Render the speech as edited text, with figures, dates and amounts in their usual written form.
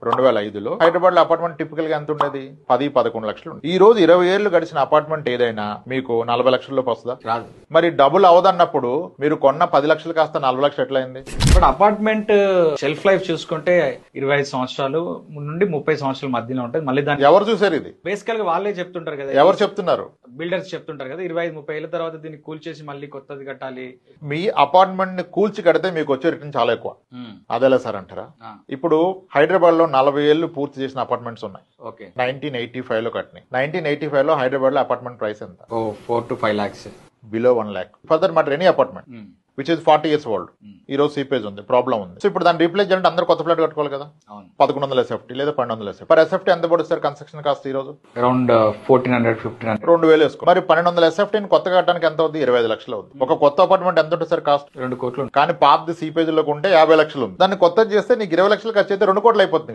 2005లో హైదరాబాద్ లో apartment typical గా ఎంత ఉండేది? 10-11 లక్షలు. ఈ రోజు 20 ఏళ్లు గడిచిన అపార్ట్మెంట్ ఏదైనా మీకు 40 లక్షల్లోకి వస్తుందా? రాదు. మరి డబుల్ అవదన్నప్పుడు మీరు కొన్న 10 లక్షలు కాస్త 40 లక్షలు ఎట్లా అయింది? బట్ అపార్ట్మెంట్ షెల్ఫ్ లైఫ్ చూసుకుంటే 25 సంవత్సరాలు నుండి 30 సంవత్సరాల మధ్యలో ఉంటుంది. మళ్ళీ దాన్ని ఎవరు చూసారు? ఇది బేసికల్ గా వాళ్ళే చెప్తుంటారు కదా. ఎవరు చెప్తున్నారు? బిల్డర్స్ చెప్తుంటారు కదా, 25-30 ఏళ్ళ తర్వాత దీన్ని కూల్చేసి మళ్ళీ కొత్తది కట్టాలి. మీ అపార్ట్మెంట్ ని కూల్చి కడితే మీకు వచ్చే రిటర్న్ చాలా ఎక్కువ. అదేలా సార్ అంటారా? ఇప్పుడు హైదరాబాద్ లో 40 ఏళ్లు పూర్తి చేసిన అపార్ట్మెంట్స్ ఉన్నాయి. 1985 లో కట్టినాయి. 1985 లో హైదరాబాద్ లో అపార్ట్మెంట్ ప్రైస్ ఎంత? 4 to 5 lakhs. Below 1 lakh. Further matter any apartment which is 40 years old. ఈ రోజు సీపేజ్ ఉంది, ప్రాబ్లం ఉంది. సో ఇప్పుడు దాన్ని రీప్లేస్ చేయాలంటే అందరూ కొత్త ఫ్లాట్ కట్టుకోవాలి కదా. 1100 SFT లేదా 1200 SFT. పర్ SFT ఎంత పడుతుంది కన్స్ట్రక్షన్ కాస్ట్? ఈ రోజు అరౌండ్ 1400-1500. 2000 వేసుకో. మరి 1200 SFT కొత్తగా కట్టడానికి ఎంత అవుతుంది? 25 లక్షలు అవుతుంది. ఒక కొత్త అపార్ట్మెంట్ ఎంత ఉంటుంది సార్ కాస్ట్? 2 కోట్లు. కానీ పాతది సీపేజ్ లోకి ఉంటే 50 లక్షలు ఉంది. దాన్ని కొత్తది చేస్తే నీకు 20 లక్షలు ఖర్చు అయితే 2 కోట్లు అయిపోతుంది.